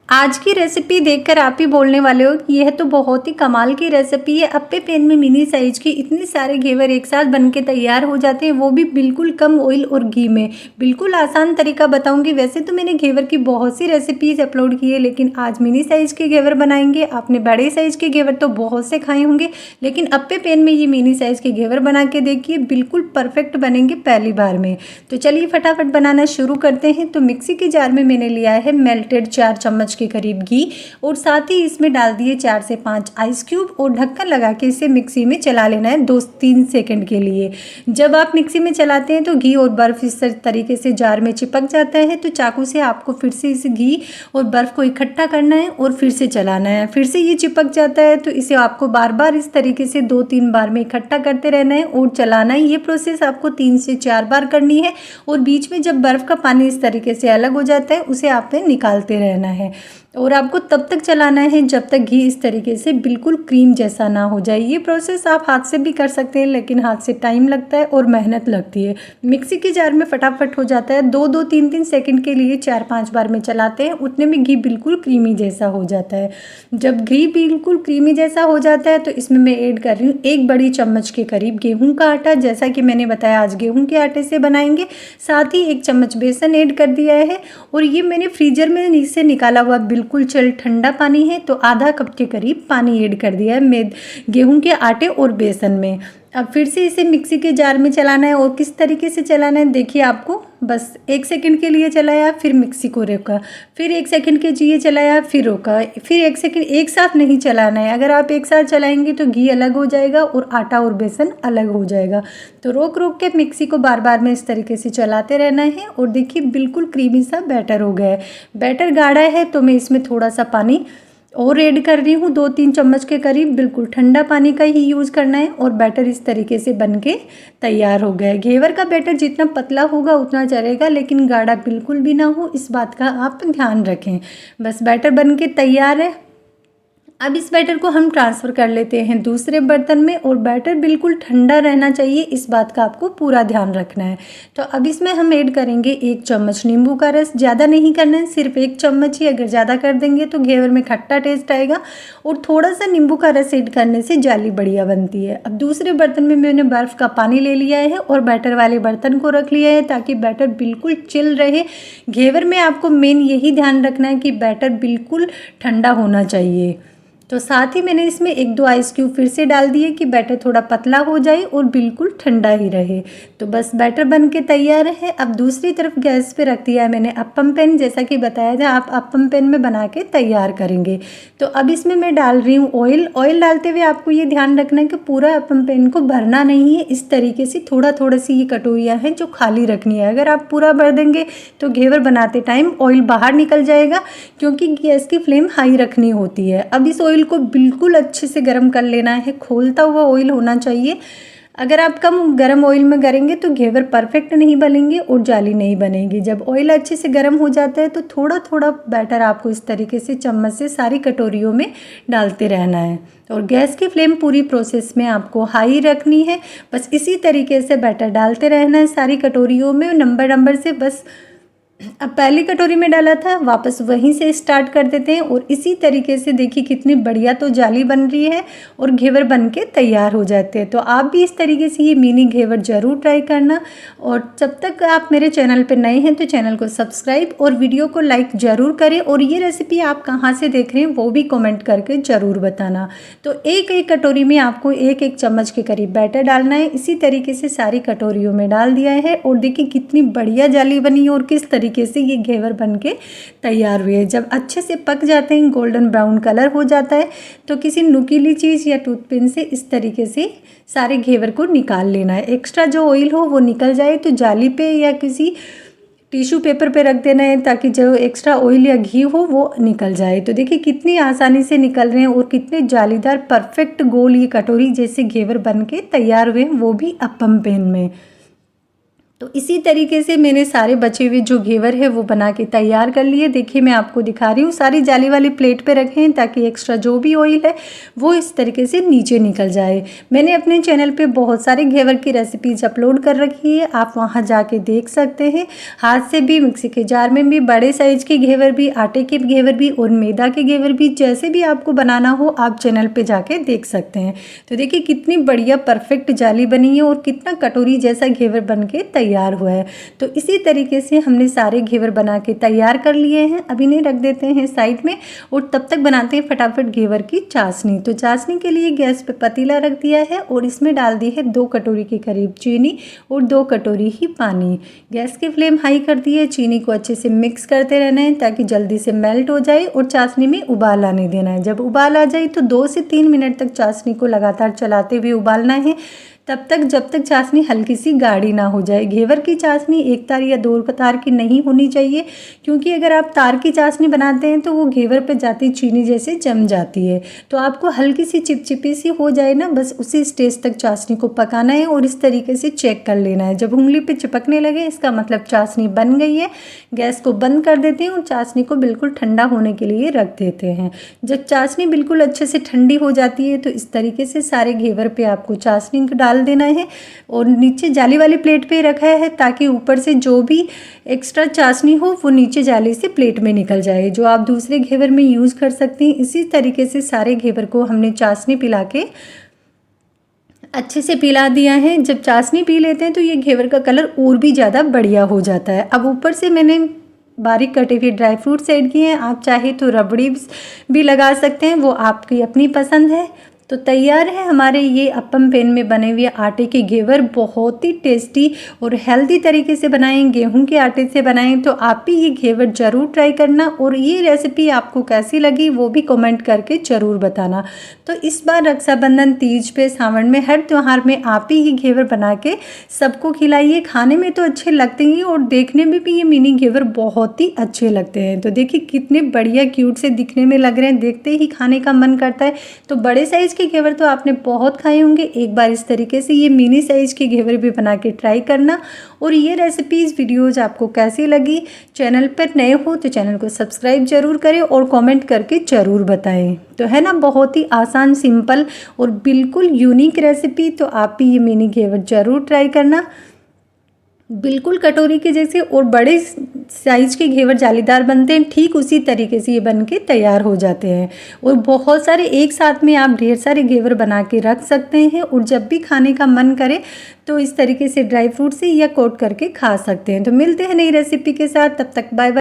आज की रेसिपी देखकर आप ही बोलने वाले हो कि यह तो बहुत ही कमाल की रेसिपी है। अप्पे पैन में मिनी साइज की इतने सारे घेवर एक साथ बनके तैयार हो जाते हैं, वो भी बिल्कुल कम ऑयल और घी में। बिल्कुल आसान तरीका बताऊंगी। वैसे तो मैंने घेवर की बहुत सी रेसिपीज अपलोड की है, लेकिन आज मिनी साइज के घेवर बनाएंगे। आपने बड़े साइज के घेवर तो बहुत से खाए होंगे, लेकिन अप्पे पैन में ये मिनी साइज के घेवर बना के देखिए, बिल्कुल परफेक्ट बनेंगे पहली बार में। तो चलिए फटाफट बनाना शुरू करते हैं। तो मिक्सी के जार में मैंने लिया है मेल्टेड 4 चम्मच के करीब घी, और साथ ही इसमें डाल दिए 4 से 5 आइस क्यूब, और ढक्कन लगा के इसे मिक्सी में चला लेना है 2-3 सेकंड के लिए। जब आप मिक्सी में चलाते हैं तो घी और बर्फ इस तरीके से जार में चिपक जाता है, तो चाकू से आपको फिर से इस घी और बर्फ को इकट्ठा करना है और फिर से चलाना है। फिर से ये चिपक जाता है तो इसे आपको बार बार इस तरीके से 2-3 बार में इकट्ठा करते रहना है और चलाना है। ये प्रोसेस आपको 3 से 4 बार करनी है, और बीच में जब बर्फ का पानी इस तरीके से अलग हो जाता है उसे आपने निकालते रहना है। और आपको तब तक चलाना है जब तक घी इस तरीके से बिल्कुल क्रीम जैसा ना हो जाए। ये प्रोसेस आप हाथ से भी कर सकते हैं, लेकिन हाथ से टाइम लगता है और मेहनत लगती है। मिक्सी के जार में फटाफट हो जाता है। 2-2 3-3 सेकंड के लिए 4-5 बार में चलाते हैं, उतने में घी बिल्कुल क्रीमी जैसा हो जाता है। जब घी बिल्कुल क्रीमी जैसा हो जाता है तो इसमें मैं ऐड कर रही हूँ 1 बड़ी चम्मच के करीब गेहूँ का आटा। जैसा कि मैंने बताया आज गेहूँ के आटे से बनाएंगे। साथ ही 1 चम्मच बेसन ऐड कर दिया है, और ये मैंने फ्रीजर में नीचे निकाला हुआ बिल्कुल चल ठंडा पानी है, तो आधा कप के करीब पानी ऐड कर दिया है मैं गेहूं के आटे और बेसन में। अब फिर से इसे मिक्सी के जार में चलाना है, और किस तरीके से चलाना है देखिए। आपको बस 1 सेकंड के लिए चलाया, फिर मिक्सी को रोका, फिर 1 सेकंड के लिए चलाया, फिर रोका, फिर 1 सेकंड। एक साथ नहीं चलाना है। अगर आप एक साथ चलाएंगे तो घी अलग हो जाएगा और आटा और बेसन अलग हो जाएगा। तो रोक रोक के मिक्सी को बार बार में इस तरीके से चलाते रहना है। और देखिए बिल्कुल क्रीमी सा बैटर हो गया है। बैटर गाढ़ा है तो मैं इसमें थोड़ा सा पानी और ऐड कर रही हूँ 2-3 चम्मच के करीब। बिल्कुल ठंडा पानी का ही यूज़ करना है, और बैटर इस तरीके से बनके तैयार हो गया है। घेवर का बैटर जितना पतला होगा उतना चलेगा, लेकिन गाढ़ा बिल्कुल भी ना हो, इस बात का आप ध्यान रखें। बस बैटर बनके तैयार है। अब इस बैटर को हम ट्रांसफ़र कर लेते हैं दूसरे बर्तन में, और बैटर बिल्कुल ठंडा रहना चाहिए, इस बात का आपको पूरा ध्यान रखना है। तो अब इसमें हम ऐड करेंगे 1 चम्मच नींबू का रस। ज़्यादा नहीं करना है, सिर्फ 1 चम्मच ही। अगर ज़्यादा कर देंगे तो घेवर में खट्टा टेस्ट आएगा, और थोड़ा सा नींबू का रस ऐड करने से जाली बढ़िया बनती है। अब दूसरे बर्तन में मैंने बर्फ़ का पानी ले लिया है और बैटर वाले बर्तन को रख लिया है, ताकि बैटर बिल्कुल चिल रहे। घेवर में आपको मेन यही ध्यान रखना है कि बैटर बिल्कुल ठंडा होना चाहिए। तो साथ ही मैंने इसमें 1-2 आइस क्यूब फिर से डाल दिए कि बैटर थोड़ा पतला हो जाए और बिल्कुल ठंडा ही रहे। तो बस बैटर बन के तैयार है। अब दूसरी तरफ गैस पे रख दिया है मैंने अप्पम पैन। जैसा कि बताया था, आप अप्पम पैन में बना के तैयार करेंगे। तो अब इसमें मैं डाल रही हूँ ऑयल। ऑयल डालते हुए आपको ये ध्यान रखना है कि पूरा अप्पम पैन को भरना नहीं है। इस तरीके से थोड़ा थोड़ा सी ये कटोरियाँ हैं जो खाली रखनी है। अगर आप पूरा भर देंगे तो घेवर बनाते टाइम ऑयल बाहर निकल जाएगा, क्योंकि गैस की फ्लेम हाई रखनी होती है। अब इस ऑयल को बिल्कुल अच्छे से गर्म कर लेना है। खोलता हुआ ऑयल होना चाहिए। अगर आप कम गर्म ऑयल में करेंगे तो घेवर परफेक्ट नहीं बनेंगे और जाली नहीं बनेगी। जब ऑयल अच्छे से गर्म हो जाता है तो थोड़ा थोड़ा बैटर आपको इस तरीके से चम्मच से सारी कटोरियों में डालते रहना है, और गैस की फ्लेम पूरी प्रोसेस में आपको हाई रखनी है। बस इसी तरीके से बैटर डालते रहना है सारी कटोरियों में, नंबर से। बस अब पहली कटोरी में डाला था, वापस वहीं से स्टार्ट कर देते हैं, और इसी तरीके से देखिए कितनी बढ़िया तो जाली बन रही है और घेवर बन के तैयार हो जाते हैं। तो आप भी इस तरीके से ये मिनी घेवर ज़रूर ट्राई करना। और जब तक आप मेरे चैनल पर नए हैं तो चैनल को सब्सक्राइब और वीडियो को लाइक ज़रूर करें, और ये रेसिपी आप कहाँ से देख रहे हैं वो भी कॉमेंट करके ज़रूर बताना। तो एक एक कटोरी में आपको 1-1 चम्मच के करीब बैटर डालना है। इसी तरीके से सारी कटोरियों में डाल दिया है, और देखिए कितनी बढ़िया जाली बनी और किस तरीके से ये घेवर बनके तैयार हुए। जब अच्छे से पक जाते हैं, गोल्डन ब्राउन कलर हो जाता है, तो किसी नुकीली चीज़ या टूथपिन से इस तरीके से सारे घेवर को निकाल लेना है। एक्स्ट्रा जो ऑयल हो वो निकल जाए तो जाली पे या किसी टिश्यू पेपर पे रख देना है, ताकि जो एक्स्ट्रा ऑयल या घी हो वो निकल जाए। तो देखिए कितनी आसानी से निकल रहे हैं, और कितने जालीदार परफेक्ट गोल ये कटोरी जैसे घेवर बन के तैयार हुए हैं, वो भी अप्पम पैन में। तो इसी तरीके से मैंने सारे बचे हुए जो घेवर है वो बना के तैयार कर लिए। देखिए मैं आपको दिखा रही हूँ, सारी जाली वाली प्लेट पे रखे हैं ताकि एक्स्ट्रा जो भी ऑयल है वो इस तरीके से नीचे निकल जाए। मैंने अपने चैनल पे बहुत सारे घेवर की रेसिपीज अपलोड कर रखी है, आप वहाँ जाके देख सकते हैं। हाथ से भी, मिक्सी के जार में भी, बड़े साइज के घेवर भी, आटे के घेवर भी और मैदा के घेवर भी, जैसे भी आपको बनाना हो आप चैनल पे जाके देख सकते हैं। तो देखिए कितनी बढ़िया परफेक्ट जाली बनी है और कितना कटोरी जैसा घेवर बन के तैयार हुआ है। तो इसी तरीके से हमने सारे घेवर बना के तैयार कर लिए हैं। अब इन्हें रख देते हैं साइड में और तब तक बनाते हैं फटाफट घेवर की चाशनी। तो चाशनी के लिए गैस पे पतीला रख दिया है और इसमें डाल दी है 2 कटोरी के करीब चीनी और 2 कटोरी ही पानी। गैस की फ्लेम हाई कर दी है। चीनी को अच्छे से मिक्स करते रहना है ताकि जल्दी से मेल्ट हो जाए और चाशनी में उबाल आने देना है। जब उबाल आ जाए तो 2 से 3 मिनट तक चाशनी को लगातार चलाते हुए उबालना है, तब तक जब तक चाशनी हल्की सी गाढ़ी ना हो जाए। घेवर की चाशनी एक तार या 2 तार की नहीं होनी चाहिए, क्योंकि अगर आप तार की चाशनी बनाते हैं तो वो घेवर पे जाती चीनी जैसे जम जाती है। तो आपको हल्की सी चिपचिपी सी हो जाए ना, बस उसी स्टेज तक चाशनी को पकाना है और इस तरीके से चेक कर लेना है। जब उंगली पे चिपकने लगे इसका मतलब चाशनी बन गई है। गैस को बंद कर देते हैं और चाशनी को बिल्कुल ठंडा होने के लिए रख देते हैं। जब चाशनी बिल्कुल अच्छे से ठंडी हो जाती है तो इस तरीके से सारे घेवर पे आपको चाशनी डाल देना है और नीचे जाली वाली प्लेट पे रखा है ताकि ऊपर से जो भी एक्स्ट्रा चाशनी हो वो नीचे जाली से प्लेट में निकल जाए, जो आप दूसरे घेवर में यूज़ कर सकते हैं। इसी तरीके से सारे घेवर को हमने चाशनी पिला के अच्छे से पिला दिया है। जब चाशनी पी लेते हैं तो ये घेवर का कलर और भी ज़्यादा बढ़िया हो जाता है। अब ऊपर से मैंने बारीक कटे हुए ड्राई फ्रूट्स ऐड किए हैं, आप चाहे तो रबड़ी भी लगा सकते हैं, वो आपकी अपनी पसंद है। तो तैयार है हमारे ये अप्पम पैन में बने हुए आटे के घेवर। बहुत ही टेस्टी और हेल्दी तरीके से बनाएं, गेहूं के आटे से बनाएं। तो आप भी ये घेवर ज़रूर ट्राई करना और ये रेसिपी आपको कैसी लगी वो भी कमेंट करके ज़रूर बताना। तो इस बार रक्षाबंधन, तीज पे, सावन में, हर त्यौहार में आप ही ये घेवर बना के सबको खिलाइए। खाने में तो अच्छे लगते ही और देखने में भी ये मिनी घेवर बहुत ही अच्छे लगते हैं। तो देखिए कितने बढ़िया क्यूट से दिखने में लग रहे हैं, देखते ही खाने का मन करता है। तो बड़े साइज के घेवर तो आपने बहुत खाए होंगे, एक बार इस तरीके से ये मिनी साइज के घेवर भी बना के ट्राई करना। और ये रेसिपीज़ वीडियोज़ आपको कैसी लगी, चैनल पर नए हो तो चैनल को सब्सक्राइब जरूर करें और कमेंट करके ज़रूर बताएं। तो है ना बहुत ही आसान, सिंपल और बिल्कुल यूनिक रेसिपी। तो आप भी ये मिनी घेवर ज़रूर ट्राई करना। बिल्कुल कटोरी के जैसे और बड़े साइज के घेवर जालीदार बनते हैं, ठीक उसी तरीके से ये बन के तैयार हो जाते हैं। और बहुत सारे एक साथ में आप ढेर सारे घेवर बना के रख सकते हैं और जब भी खाने का मन करे तो इस तरीके से ड्राई फ्रूट से या कोट करके खा सकते हैं। तो मिलते हैं नई रेसिपी के साथ, तब तक बाय बाय।